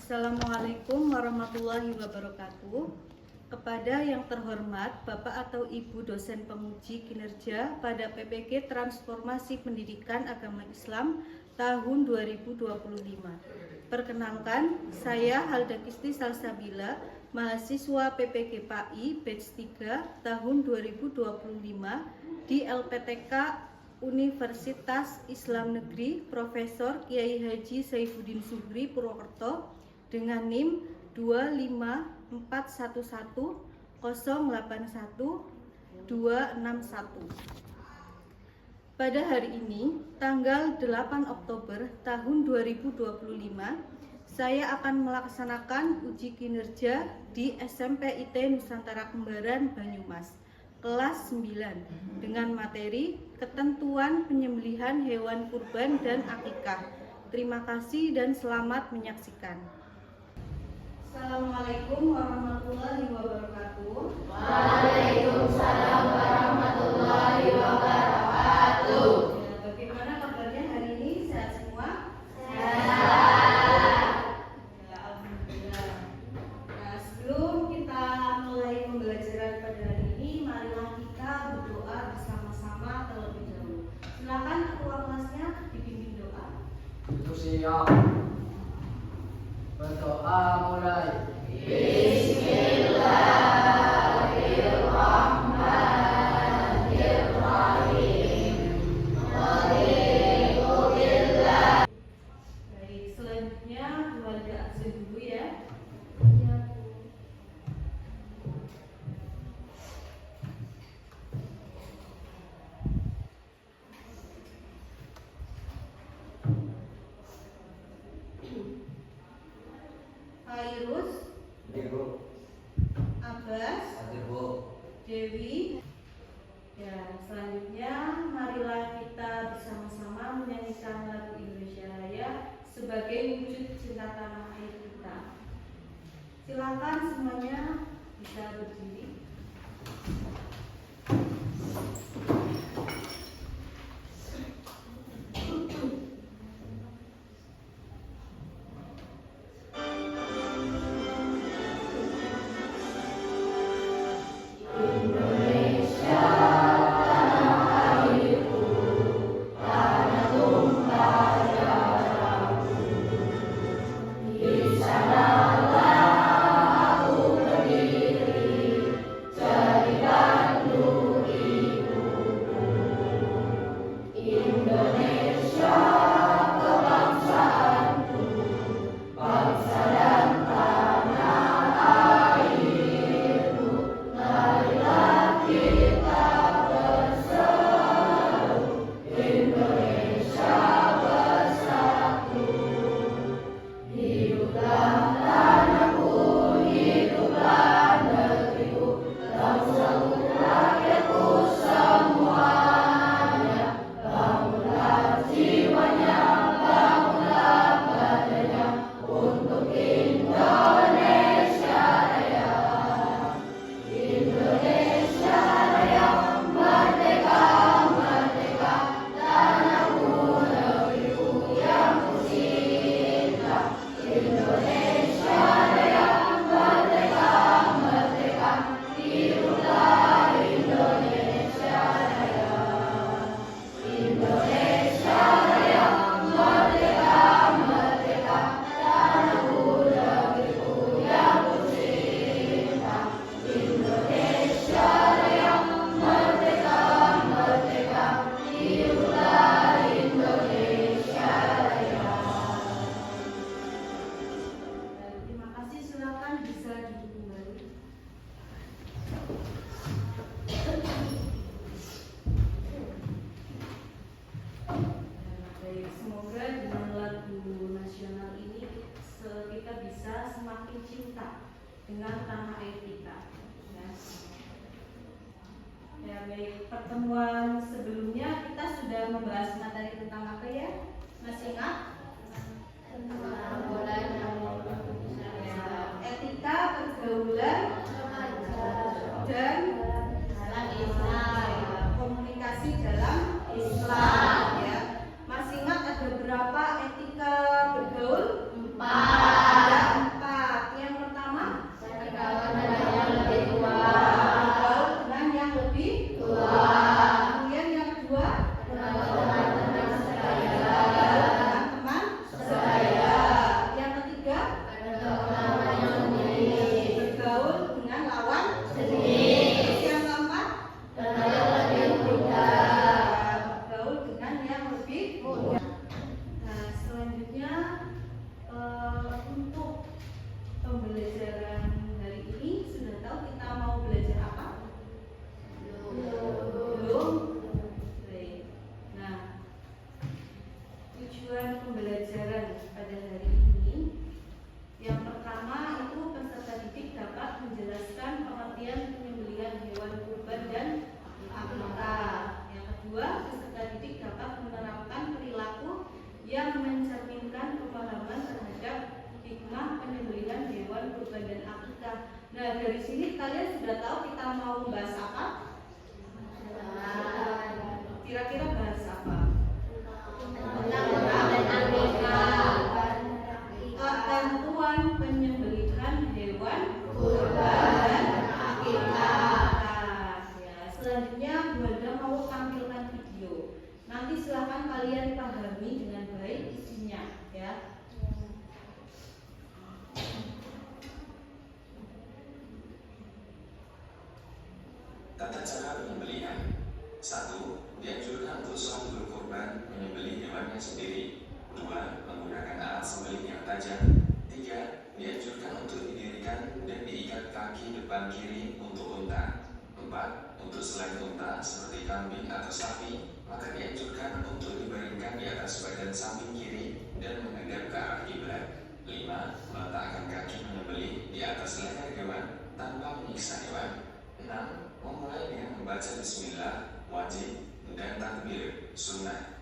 Assalamualaikum warahmatullahi wabarakatuh. Kepada yang terhormat Bapak atau Ibu dosen penguji kinerja pada PPG Transformasi Pendidikan Agama Islam tahun 2025. Perkenalkan, saya Halda Kisti Salsabila, mahasiswa PPG PAI batch 3 tahun 2025 di LPTK Universitas Islam Negeri Profesor Kiai Haji Saifuddin Zuhri Purwokerto dengan NIM 2511081 261. Pada hari ini, tanggal 8 Oktober tahun 2025, saya akan melaksanakan uji kinerja di SMP IT Nusantara Kembaran Banyumas kelas 9 dengan materi ketentuan penyembelihan hewan kurban dan akikah. Terima kasih dan selamat menyaksikan. Assalamualaikum warahmatullahi wabarakatuh. Waalaikumsalam warahmatullahi wabarakatuh. Ya, bagaimana kabarnya hari ini? Sehat semua? Sehat. Ya, alhamdulillah. Nah, sebelum kita mulai pembelajaran pada hari ini, marilah kita berdoa bersama-sama terlebih dahulu. Silakan ketua kelasnya dipimpin doa. Siap. Berdoa mulai. Baik, selanjutnya keluarga absen dulu ya. Hairus, Ibu. Abbas, Ibu. Dewi. Ya, selanjutnya marilah kita bersama-sama menyanyikan lagu Indonesia Raya sebagai wujud cinta tanah air kita. Silakan semuanya bisa berdiri. Terima kasih, silakan bisa duduk kembali. Baik, semoga dengan lagu nasional ini kita bisa semakin cinta dengan tanah air kita. Ya, baik, pertemuan sebelumnya kita sudah membahas materi tentang apa ya? Masih ingat? Etika pergaulan dan komunikasi dalam Islam ya. Masih ingat ada berapa etika bergaul? 4. mau membahas apa? Kira-kira bahas apa? Ketentuan penyembelihan hewan kurban dan akikah. Ya, selanjutnya Bu Anda mau tampilkan video. Nanti silakan kalian pahami dengan baik isinya, ya. Tata cara penyembelihan. 1. Dianjurkan untuk selalu berkorban menyembelih hewannya sendiri. 2. Menggunakan alat sembelih yang tajam. 3. Dianjurkan untuk didirikan dan diikat kaki depan kiri untuk unta. 4. Untuk selain unta seperti kambing atau sapi, maka dianjurkan untuk dibaringkan di atas badan samping kiri dan menghadap ke arah kiblat. 5. Meletakkan kaki menyembelih di atas leher hewan tanpa menyiksa hewan. 6. Memulai dengan membaca bismillah, wajib, dan takbir, sunnah.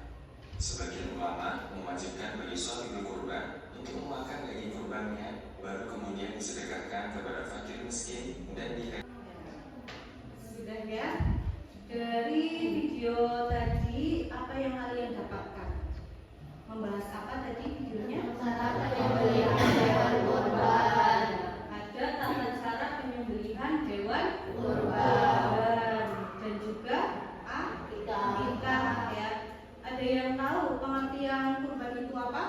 Sebagian ulama mewajibkan bagi sahibul kurban untuk memakan daging kurbannya, baru kemudian disedekahkan kepada fakir miskin dan Sudah ya? Dari video tadi apa yang kalian dapatkan? Membahas apa tadi videonya? Cara penyembelihan hewan kurban. Ada tata cara penyembelihan hewan Kurban. dan juga Akikah. akikah, ya. Ada yang tahu pengertian kurban itu apa?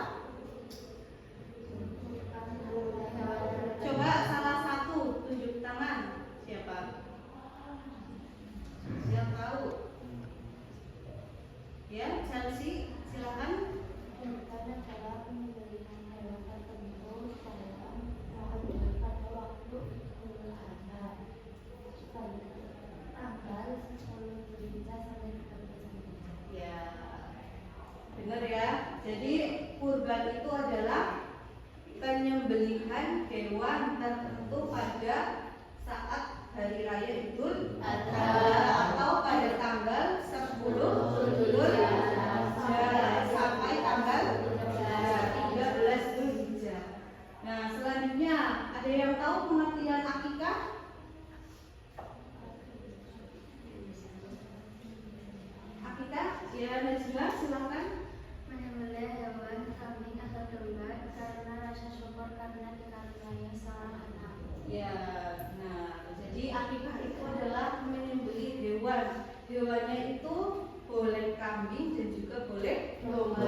Coba salah satu tunjuk tangan. Siapa? Yang tahu? Ya, Chelsea, silakan. Ya, dengar ya. Jadi kurban itu adalah penyembelihan hewan tertentu pada saat hari raya Idul Adha atau pada tanggal 10 Dzulhijjah sampai tanggal 13 Dzulhijjah. Nah, selanjutnya ada yang tahu pengertian akikah? Akikah? Ya, Najwa, silakan. Menyembelih hewan kambing atau domba karena rasa syukur karena dikaruniai seorang anak. Ya, nah, jadi akikah itu adalah menyembelih hewan. Hewannya itu boleh kambing dan juga boleh domba.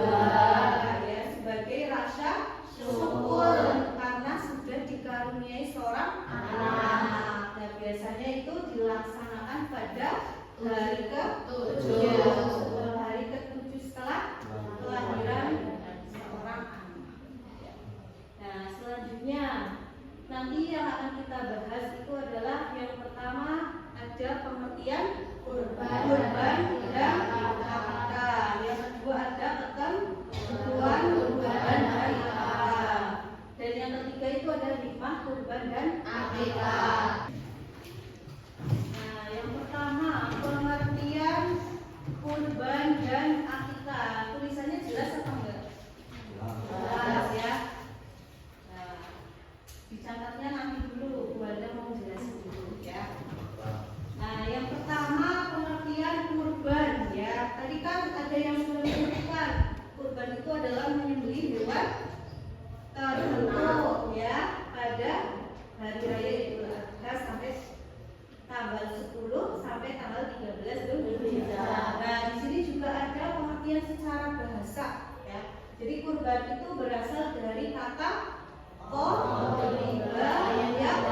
Ya, sebagai rasa syukur karena sudah dikaruniai seorang anak. Nah, biasanya itu dilaksanakan pada hari ke-7 setelah kelahiran seorang anak. Nah, selanjutnya nanti yang akan kita bahas itu adalah yang pertama ada pengertian kurban dan akikah. Yang kedua ada ketentuan kurban dan akikah. Dan yang ketiga itu ada hikmah kurban dan Akikah. Nah, yang pertama pengertian kurban dan akikah. Tulisannya jelas apa enggak? Jelas ya. Nah, dicatatnya nanti dulu, Bu Anda mau jelasin dulu ya. Nah, yang pertama pengertian kurban ya. Tadi kan ada yang sudah menyebutkan kurban itu adalah menyembelih hewan tertentu ya pada hari raya Idul Adha sampai tanggal 10 sampai tanggal 13 Dzulhijjah. Nah, di sini juga ada pengertian secara bahasa ya. Jadi kurban itu berasal dari kata qoriba yang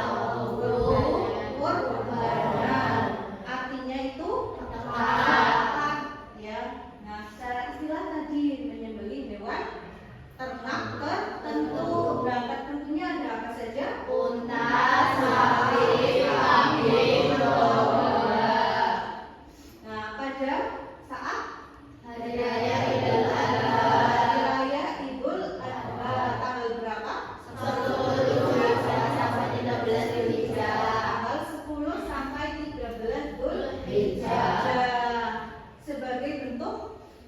kurbanan. Artinya itu ternak ya. Nah, secara istilah tadi menyembelih hewan ternak tertentu. Nah, tertentunya ada apa saja? Unta, sapi, kambing, domba. Nah, pada saat Hari Raya Idul Adha. hari raya Idul Adha tanggal berapa? 10 Dzulhijjah sampai 13 Dzulhijjah. Tanggal 10 sampai 13 Dzulhijjah. Dzulhijjah. Sebagai bentuk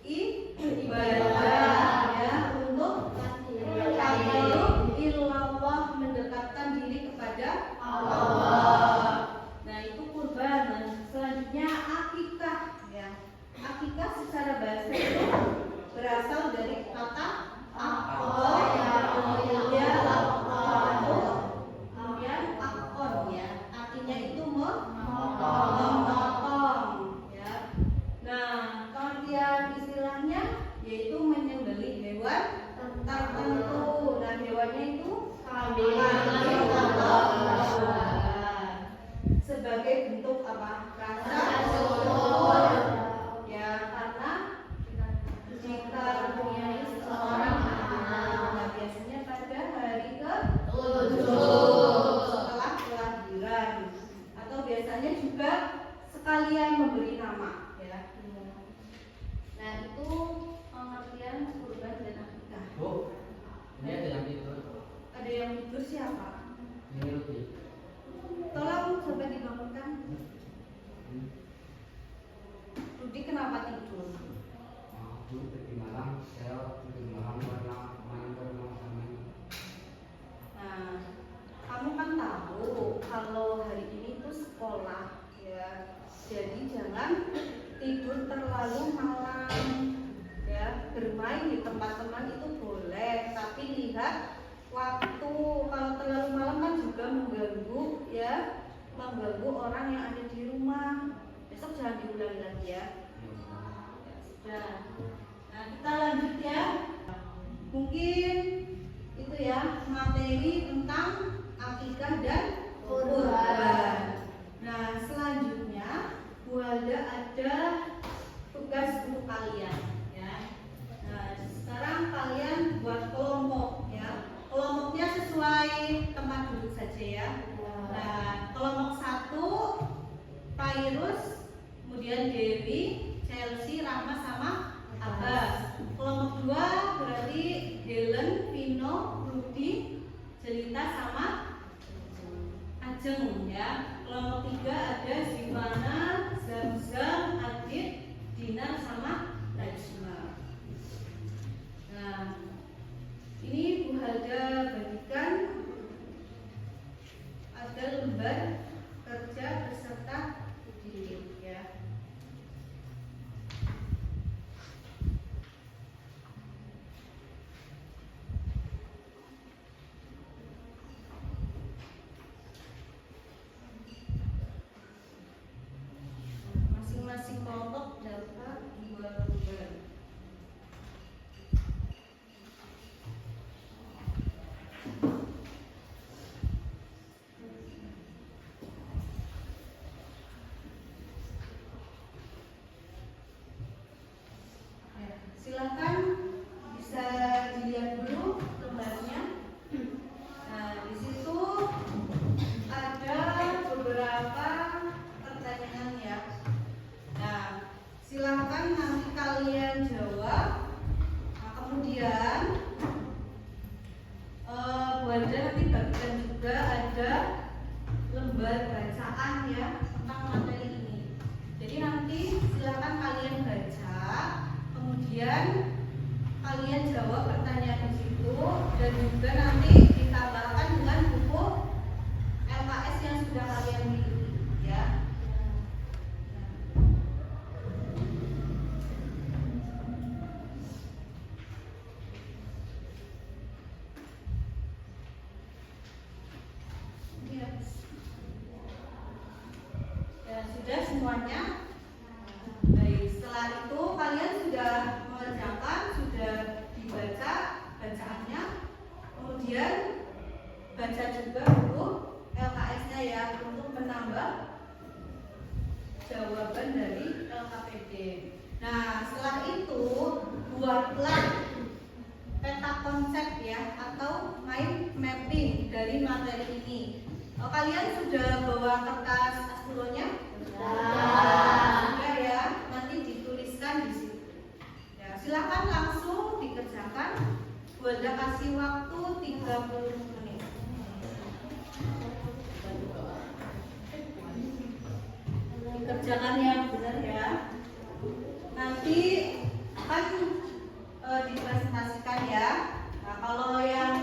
ibadah ya untuk takarrub ilallah, mendekatkan diri yaitu menyembelih hewan tertentu. Nah, hewannya itu Kambing. sebagai bentuk apa? Rasa syukur. Ya, karena jika Dikaruniai seorang seorang anak, anak. nah, biasanya pada hari ke 7. setelah kelahiran, atau biasanya juga sekalian memberi nama, ya. Nah, itu pengertian kurban dan akikah. Bu, ini ada yang tidur. Ada yang tidur siapa? Ini Ruti. Tolong coba dibangunkan. Rudi kenapa tidur? Bu, tadi malam saya tidur malam karena main ke rumah sama ini. Nah, kamu kan tahu kalau hari ini tuh sekolah, ya. Jadi jangan tidur terlalu malam, ya. Bermain di tempat teman itu boleh, tapi lihat waktu. Kalau terlalu malam kan juga mengganggu, ya, mengganggu orang yang ada di rumah. Besok jangan diulangi lagi, ya. Sudah. Nah, kita lanjut, ya. Mungkin itu ya materi tentang akikah dan kurban. Nah, selanjutnya Bu Alda ada tugas untuk kalian, ya. Nah, sekarang kalian buat kelompok, ya. Kelompoknya sesuai tempat duduk saja, ya. Nah, kelompok 1 Pairus, kemudian Dewi, Chelsea, Rahma sama Abbas. Kelompok 2 berarti Helen, Vino, Rudi, Jelita sama Ajeng, ya. Kelompok 3 ada Zivana, Zamzam, Adit, Dinar sama Najma. Nah, ini Bu Halda bagikan ada lembar kerja beserta ujian, ya. Masing-masing kelompok dapat 2 lembar. Ya, silakan bisa dilihat dulu lembarnya. Nah, di situ ada beberapa pertanyaan, ya. Nah, silakan nanti kalian jawab. Nah, kemudian Bu Alda nanti bagikan juga ada lembar bacaan, ya, tentang materi ini. Jadi nanti silakan kalian baca, kemudian kalian jawab pertanyaan di situ, dan juga nanti ditambahkan dengan buku LKS yang sudah kalian miliki, ya. Ya, sudah semuanya. Baik, setelah itu kalian sudah mengerjakan, sudah dibaca bacaannya, kemudian baca juga buku LKS-nya, ya, untuk menambah jawaban dari LKPD. Nah, setelah itu buatlah peta konsep, ya, atau mind mapping dari materi ini. Kalian sudah bawa kertas astulonya? Sudah, ya. Nanti dituliskan di situ. Ya, silakan langsung dikerjakan. Bu Alda kasih waktu 30 menit. Dikerjakan yang benar, ya. Nanti akan dipresentasikan, ya. Nah, kalau yang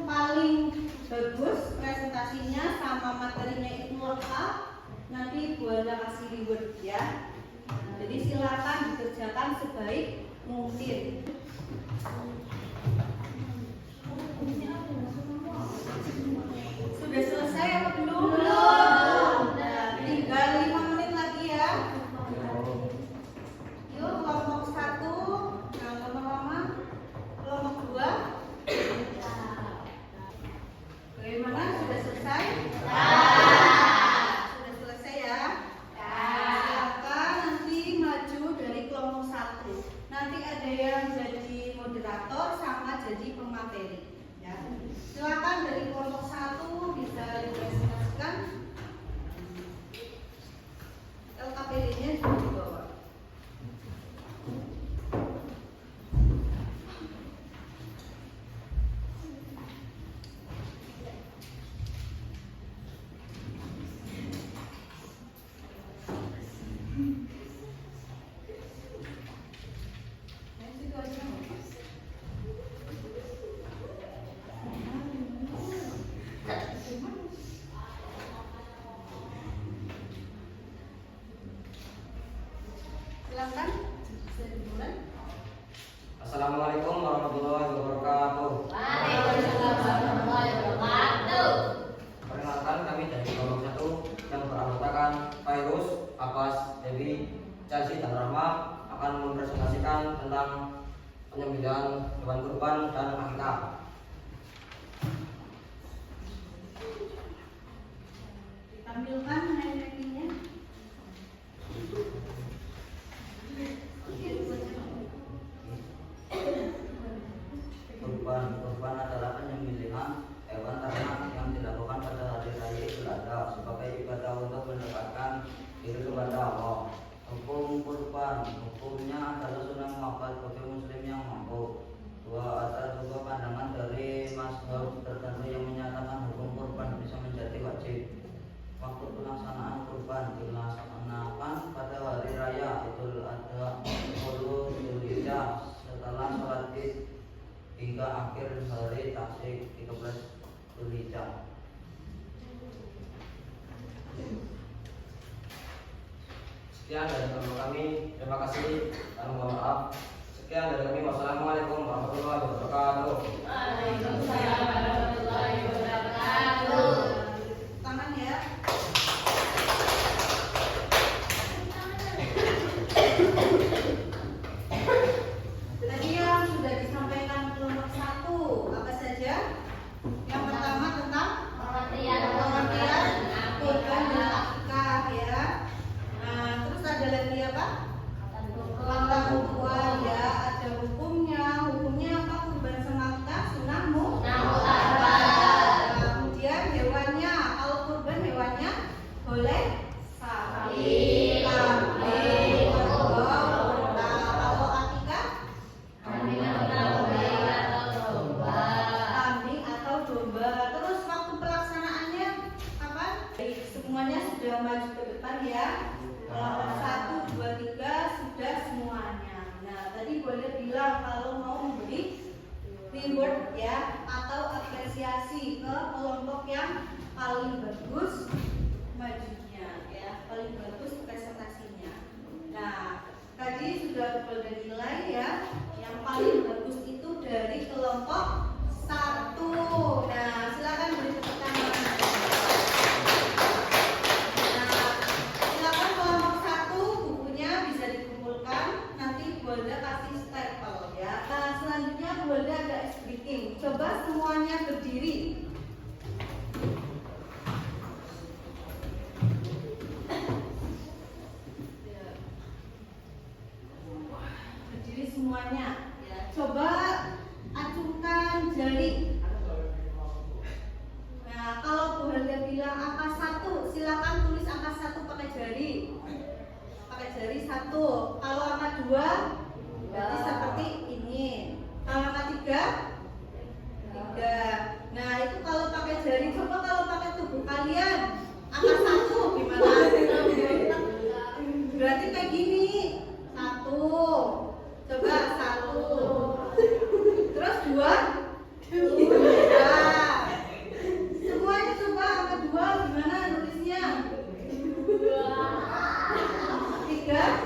paling bagus presentasinya sama materinya itu lengkap, nanti Bu Alda kasih reward, ya. Nah, jadi silakan dikerjakan sebaik mungkin. Sudah selesai apa belum? Belum. Nah, tinggal 5 menit lagi, ya. Yuk, kelompok 1. Nah, ada yang jadi moderator sama jadi pemateri. Ya. Silakan dari kelompok 1 bisa dipresentasikan. LKPD-nya juga dibawa. Silakan, bisa dimulai. Assalamualaikum warahmatullahi wabarakatuh. Waalaikumsalam warahmatullahi wabarakatuh. Perkenalkan, kami dari kelompok 1 yang beranggotakan Fairuz, Abbas, Dewi, Chelsea, dan Rahma akan mempresentasikan tentang penyembelihan hewan kurban dan akikah. Ditampilkan handwriting-nya. Kurban adalah penyembelihan hewan ternak yang dilakukan pada hari raya Idul Adha sebagai ibadah untuk mendekatkan diri kepada Allah. Hukum kurban, hukumnya adalah sunnah muakkad bagi muslim yang mampu. Ada juga pandangan dari mazhab tertentu yang menyatakan hukum kurban bisa menjadi wajib. Waktu pelaksanaan kurban dilaksanakan pada hari raya Idul Adha 10 Dzulhijjah setelah sholat Id hingga akhir hari Tasyrik 13 Dzulhijjah. Sekian dari kami, terima kasih dan mohon maaf. Sekian dari kami, wassalamualaikum warahmatullahi wabarakatuh. Waalaikumsalam warahmatullahi wabarakatuh. Tangan ya. Tadi yang sudah disampaikan kelompok 1 apa saja? Yang pertama tentang Pengertian pengertian kurban dan akikah ya. Nah, terus ada lagi apa? Tentang hukum ya, ada hukumnya. Hukumnya apa? Kurban sama akikah sunnah muakkad. Kemudian hewannya, kalau kurban hewannya boleh sapi, kambing, kerbau, unta. Kalau akikah kambing atau domba. Terus waktu pelaksanaannya apa? Baik, semuanya sudah maju ke depan ya. Kelompok 1, 2, 3 sudah semuanya. Nah, tadi boleh bilang kalau mau memberi reward ya atau apresiasi ke kelompok yang paling bagus majunya ya, paling bagus presentasinya. Nah, tadi sudah boleh nilai ya, yang paling bagus itu dari kelompok 1. Nah, silakan beri tepuk tangan. Nah, silakan kelompok 1 bukunya bisa dikumpulkan, nanti Bunda kasih stempel ya. Nah, selanjutnya Bunda ada ice breaking. Coba semuanya berdiri. Berdiri semuanya ya. Coba acungkan jari. Nah, kalau Bu Helga bilang angka 1, silakan tulis angka 1 pakai jari. Pakai jari 1. Kalau angka 2 berarti seperti ini. Kalau angka 3 3. Nah, itu kalau pakai jari. Coba kalau pakai tubuh kalian angka 1 gimana? Berarti kayak gini. 1. Coba 1. Terus 2. 2. Semuanya coba angka 2 gimana nulisnya? 3.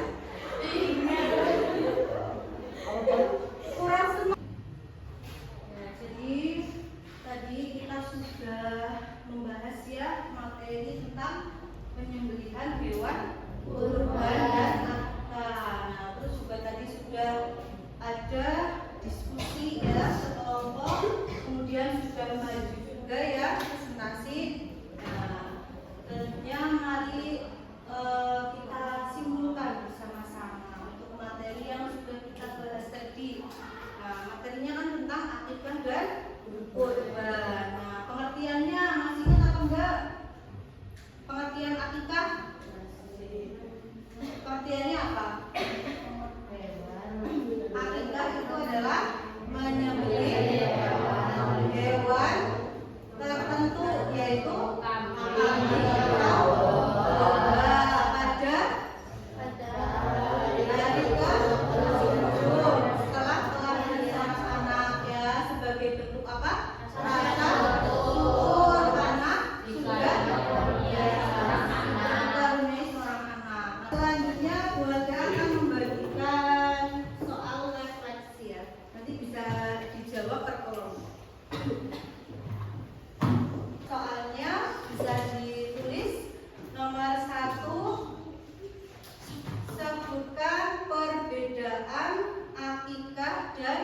dan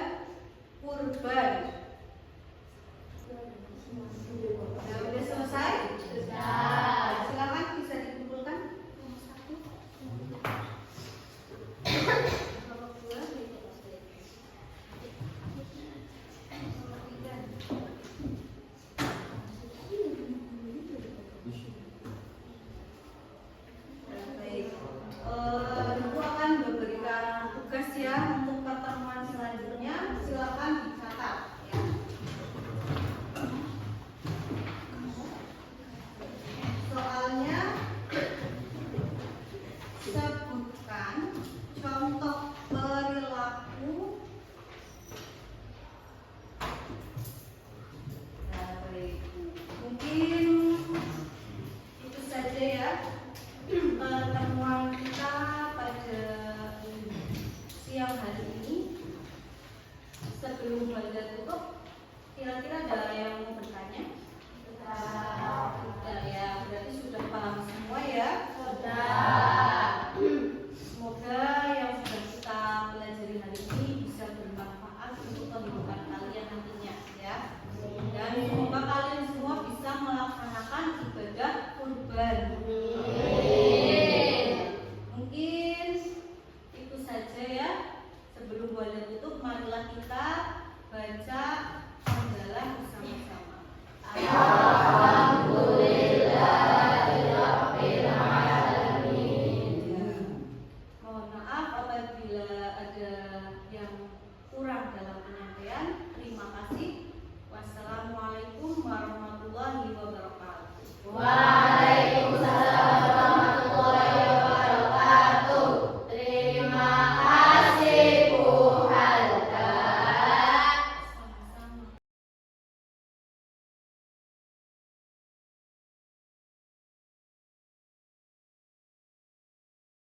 kurban. Nah, udah selesai? Sudah. Silakan bisa dikumpulkan. Nomor 2, nomor 3. Baik. Ibu akan memberikan tugas ya untuk pertemuan selanjutnya. Silakan dicatat ya. Soalnya sebutkan contoh perilaku. Nah, baik. Mungkin itu saja ya pertemuan kita pada siang hari ini. Sebelum belajar tutup, kira-kira ada yang mau bertanya? Sudah ya, berarti sudah paham semua ya? Sudah. Semoga yang sudah kita pelajari hari ini bisa bermanfaat untuk kehidupan kalian nantinya ya. Dan semoga kalian semua bisa melaksanakan ibadah kurban. Mungkin itu saja ya. Sebelum belajar tutup, marilah kita baca hamdalah bersama-sama. Mohon maaf apabila ada yang kurang dalam penyampaian. Terima kasih. Wassalamualaikum warahmatullahi wabarakatuh.